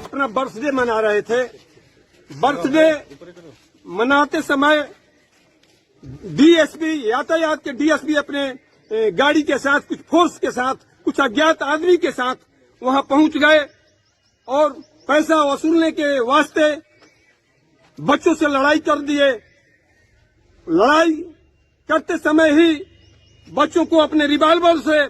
अपना बर्थडे मना रहे थे। बर्थडे मनाते समय डीएसपी, यातायात के डीएसपी अपने गाड़ी के साथ, कुछ फोर्स के साथ, कुछ अज्ञात आदमी के साथ वहां पहुंच गए और पैसा वसूलने के वास्ते बच्चों से लड़ाई कर दिए। लड़ाई करते समय ही बच्चों को अपने रिवॉल्वर से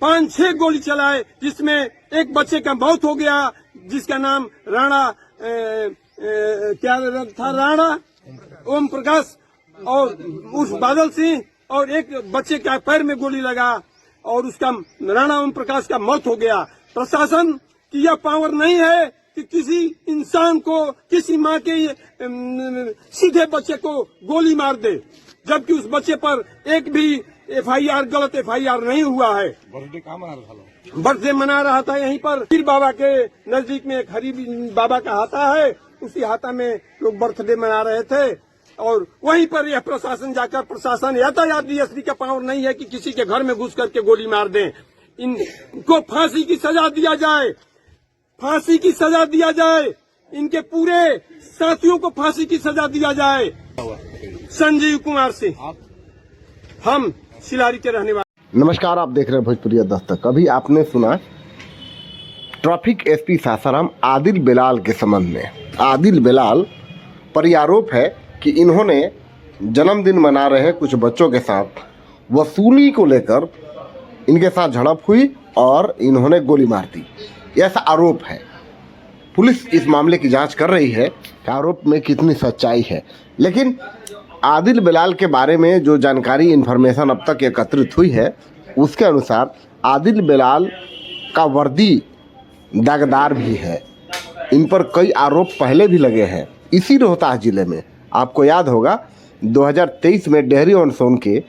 5-6 गोली चलाए, जिसमें एक बच्चे का मौत हो गया, जिसका नाम राणा क्या था, राणा ओम प्रकाश और उस बादल सिंह, और एक बच्चे का पैर में गोली लगा और उसका राणा ओम प्रकाश का मौत हो गया। प्रशासन की यह पावर नहीं है कि किसी इंसान को, किसी माँ के सीधे बच्चे को गोली मार दे, जबकि उस बच्चे पर एक भी एफआईआर, गलत एफआईआर नहीं हुआ है। बर्थडे कहाँ मना रहा था? बर्थडे मना रहा था यहीं पर पीर बाबा के नजदीक में एक हरी बाबा का हाता है, उसी हाता में लोग बर्थडे मना रहे थे और वहीं पर यह प्रशासन जाकर, प्रशासन यातायात डीएसपी का पावर नहीं है कि किसी के घर में घुस करके गोली मार दें। इनको फांसी की सजा दिया जाए, फांसी की सजा दिया जाए, इनके पूरे साथियों को फांसी की सजा दिया जाए। संजीव कुमार सिंह, हम सिलारी के रहने वाले। नमस्कार, आप देख रहे हैं भोजपुरिया दस्तक। अभी आपने सुना ट्रैफिक एसपी सासाराम आदिल बेलाल के संबंध में। आदिल बेलाल पर यह आरोप है कि इन्होंने जन्मदिन मना रहे कुछ बच्चों के साथ वसूली को लेकर इनके साथ झड़प हुई और इन्होंने गोली मार दी, ऐसा आरोप है। पुलिस इस मामले की जांच कर रही है कि आरोप में कितनी सच्चाई है। लेकिन आदिल बेलाल के बारे में जो जानकारी, इन्फॉर्मेशन अब तक एकत्रित हुई है, उसके अनुसार आदिल बेलाल का वर्दी दागदार भी है। इन पर कई आरोप पहले भी लगे हैं इसी रोहतास जिले में। आपको याद होगा 2023 में डेहरी ऑन सोन के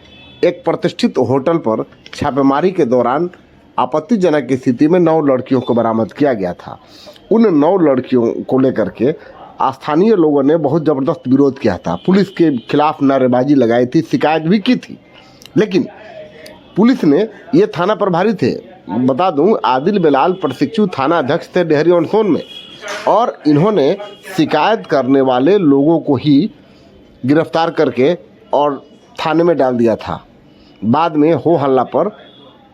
एक प्रतिष्ठित होटल पर छापेमारी के दौरान आपत्तिजनक स्थिति में 9 लड़कियों को बरामद किया गया था। उन 9 लड़कियों को लेकर के स्थानीय लोगों ने बहुत ज़बरदस्त विरोध किया था, पुलिस के खिलाफ नारेबाजी लगाई थी, शिकायत भी की थी। लेकिन पुलिस ने, ये थाना प्रभारी थे, बता दूं, आदिल बेलाल प्रशिक्षु थाना अध्यक्ष थे डेहरी ऑन सोन में, और इन्होंने शिकायत करने वाले लोगों को ही गिरफ्तार करके और थाने में डाल दिया था। बाद में हो हल्ला पर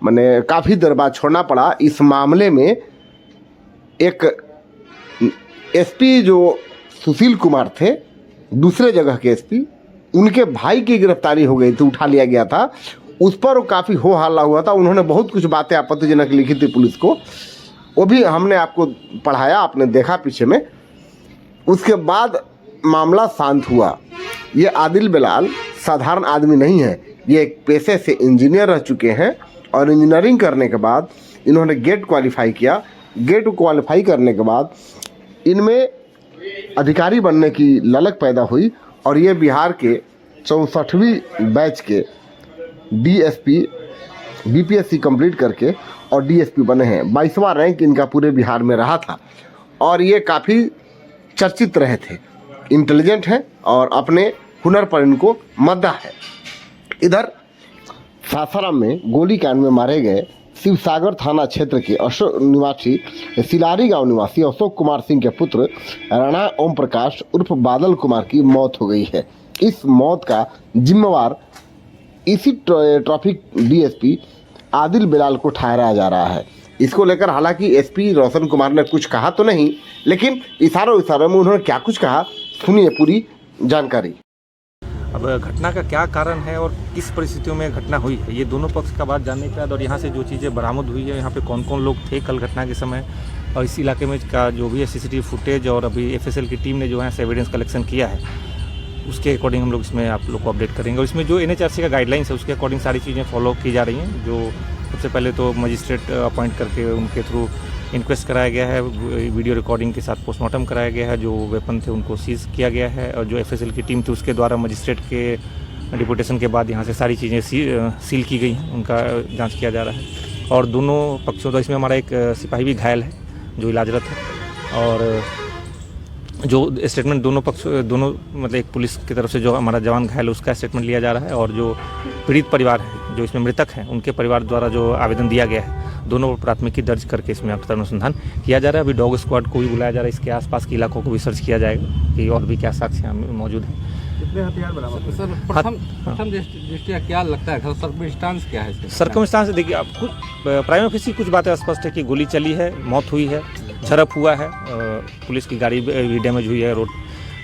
मैंने काफ़ी देर बाद छोड़ना पड़ा। इस मामले में एक एसपी जो सुशील कुमार थे, दूसरे जगह के एसपी, उनके भाई की गिरफ्तारी हो गई थी, उठा लिया गया था। उस पर काफ़ी हो हल्ला हुआ था। उन्होंने बहुत कुछ बातें आपत्तिजनक लिखी थी पुलिस को, वो भी हमने आपको पढ़ाया, आपने देखा पीछे में। उसके बाद मामला शांत हुआ। ये आदिल बेलाल साधारण आदमी नहीं है, ये एक पेशे से इंजीनियर रह चुके हैं और इंजीनियरिंग करने के बाद इन्होंने गेट क्वालिफाई किया। गेट क्वालिफाई करने के बाद इनमें अधिकारी बनने की ललक पैदा हुई और ये बिहार के 64वीं बैच के डीएसपी, बीपीएससी कंप्लीट करके और डीएसपी बने हैं। 22वां रैंक इनका पूरे बिहार में रहा था और ये काफ़ी चर्चित रहे थे। इंटेलिजेंट हैं और अपने हुनर पर इनको मद्दा है। इधर सासाराम में गोलीकांड में मारे गए शिवसागर थाना क्षेत्र के अशोक निवासी सिलारी गांव निवासी अशोक कुमार सिंह के पुत्र राणा ओम प्रकाश उर्फ बादल कुमार की मौत हो गई है। इस मौत का जिम्मेवार इसी ट्रैफिक डीएसपी आदिल बेलाल को ठहराया जा रहा है। इसको लेकर हालांकि एसपी रोशन कुमार ने कुछ कहा तो नहीं, लेकिन इशारों में उन्होंने क्या कुछ कहा, सुनिए पूरी जानकारी। अब घटना का क्या कारण है और किस परिस्थितियों में घटना हुई है, ये दोनों पक्ष का बात जानने के बाद, और यहाँ से जो चीज़ें बरामद हुई है, यहाँ पे कौन कौन लोग थे कल घटना के समय, और इस इलाके में का जो भी है सीसीटीवी फुटेज, और अभी एफएसएल की टीम ने जो है एविडेंस कलेक्शन किया है, उसके अकॉर्डिंग हम लोग इसमें आप लोग को अपडेट करेंगे। और इसमें जो एनएचआरसी का गाइडलाइंस है उसके अकॉर्डिंग सारी चीज़ें फॉलो की जा रही हैं। जो सबसे पहले तो मजिस्ट्रेट अपॉइंट करके उनके थ्रू इंक्वेस्ट कराया गया है, वीडियो रिकॉर्डिंग के साथ पोस्टमार्टम कराया गया है, जो वेपन थे उनको सीज किया गया है, और जो एफएसएल की टीम थी उसके द्वारा मजिस्ट्रेट के डिपुटेशन के बाद यहाँ से सारी चीज़ें सील की गई हैं, उनका जांच किया जा रहा है। और दोनों पक्षों, तो इसमें हमारा एक सिपाही भी घायल है जो इलाजरत है, और जो स्टेटमेंट दोनों मतलब एक पुलिस की तरफ से जो हमारा जवान घायल है उसका स्टेटमेंट लिया जा रहा है, और जो पीड़ित परिवार है जो इसमें मृतक हैं उनके परिवार द्वारा जो आवेदन दिया गया है, दोनों पर प्राथमिकी दर्ज करके इसमें अब तक अनुसंधान किया जा रहा है। अभी डॉग स्क्वाड को भी बुलाया जा रहा है, इसके आसपास के इलाकों को भी सर्च किया जाएगा कि और भी क्या साक्ष्य यहाँ मौजूद हैं। कितने हथियार बरामद हुए? सर प्रथम दृष्टिया क्या लगता है, सर्कमस्टांस क्या है इसका? सर्कमस्टांस देखिए, आप कुछ प्राइमा फेसी कुछ बातें स्पष्ट है कि गोली चली है, मौत हुई है, झड़प हुआ है, पुलिस की गाड़ी भी डैमेज हुई है रोड।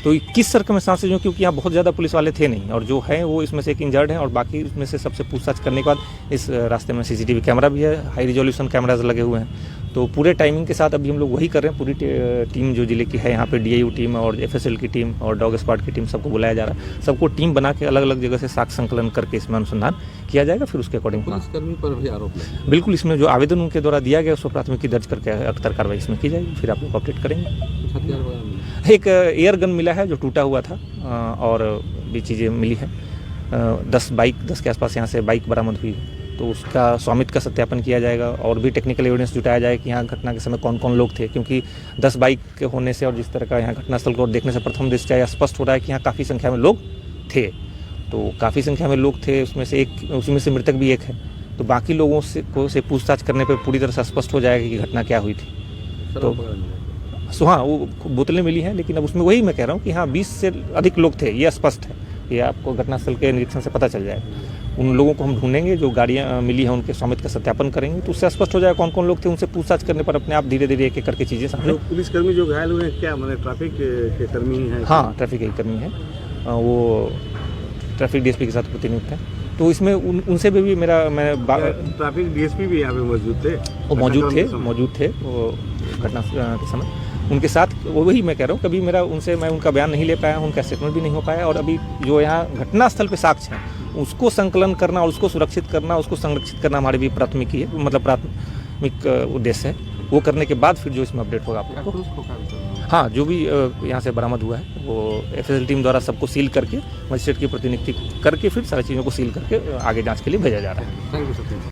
तो किस सर्कमस्टांस से, क्योंकि यहाँ बहुत ज़्यादा पुलिस वाले थे नहीं, और जो है वो इसमें से एक इंजर्ड है, और बाकी इसमें से सबसे पूछताछ करने के बाद इस रास्ते में सीसीटीवी कैमरा भी है, हाई रिजोल्यूशन कैमराज लगे हुए हैं। तो पूरे टाइमिंग के साथ अभी हम लोग वही कर रहे हैं। पूरी टीम जो जिले की है, यहाँ पे डीआईयू टीम और एफएसएल की टीम और डॉग स्क्वाड की टीम, सबको बुलाया जा रहा है। सबको टीम बना के अलग अलग जगह से साक्ष्य संकलन करके इसमें अनुसंधान किया जाएगा, फिर उसके अकॉर्डिंग पुलिसकर्मी पर भी आरोप है। बिल्कुल, इसमें जो आवेदन उनके द्वारा दिया गया उसको प्राथमिकी दर्ज करके अख्तर कार्रवाई इसमें की जाएगी, फिर आप लोग अपडेट करेंगे। हथियार वगैरह मिले? एक एयर गन मिला है जो टूटा हुआ था, और भी चीज़ें मिली है। 10 के आसपास यहाँ से बाइक बरामद हुई, तो उसका स्वामित्व का सत्यापन किया जाएगा, और भी टेक्निकल एविडेंस जुटाया जाएगा कि यहाँ घटना के समय कौन कौन लोग थे, क्योंकि 10 बाइक के होने से और जिस तरह का यहाँ घटनास्थल को देखने से प्रथम दृष्टया यह स्पष्ट हो रहा है कि यहाँ काफ़ी संख्या में लोग थे। तो काफ़ी संख्या में लोग थे, उसमें से मृतक भी एक है। तो बाकी लोगों से पूछताछ करने पर पूरी तरह से स्पष्ट हो जाएगा कि घटना क्या हुई थी। तो हाँ, वो बोतलें मिली हैं, लेकिन अब उसमें वही मैं कह रहा हूँ कि हाँ 20 से अधिक लोग थे, ये स्पष्ट है। ये आपको घटनास्थल के निरीक्षण से पता चल जाएगा। उन लोगों को हम ढूंढेंगे, जो गाड़ियाँ मिली हैं उनके स्वामित्व का सत्यापन करेंगे, तो उससे स्पष्ट हो जाएगा कौन कौन लोग थे। उनसे पूछताछ करने पर अपने आप धीरे धीरे एक एक करके चीज़ें सामने। पुलिसकर्मी जो घायल हुए हैं, क्या मतलब ट्रैफिक के कर्मी हैं? हाँ, ट्रैफिक के कर्मी हैं, वो ट्रैफिक डीएसपी के साथ प्रतिनियुक्त हैं। तो इसमें उनसे भी मैं ट्रैफिक डीएसपी भी यहाँ पे मौजूद थे? वो मौजूद थे वो घटना के समय उनके साथ। वही मैं कह रहा हूँ, कभी मैं उनका बयान नहीं ले पाया, उनका स्टेटमेंट भी नहीं हो पाया। और अभी जो यहाँ घटनास्थल पे साक्ष्य हैं उसको संकलन करना और उसको सुरक्षित करना, उसको संरक्षित करना हमारी भी प्राथमिकी है, मतलब प्राथमिक उद्देश्य है। वो करने के बाद फिर जो इसमें अपडेट होगा आप लोग को। हाँ, जो भी यहाँ से बरामद हुआ है वो एफएसएल टीम द्वारा सबको सील करके, मजिस्ट्रेट की प्रतिनियुक्ति करके फिर सारी चीज़ों को सील करके आगे जाँच के लिए भेजा जा रहा है। Thank you sir.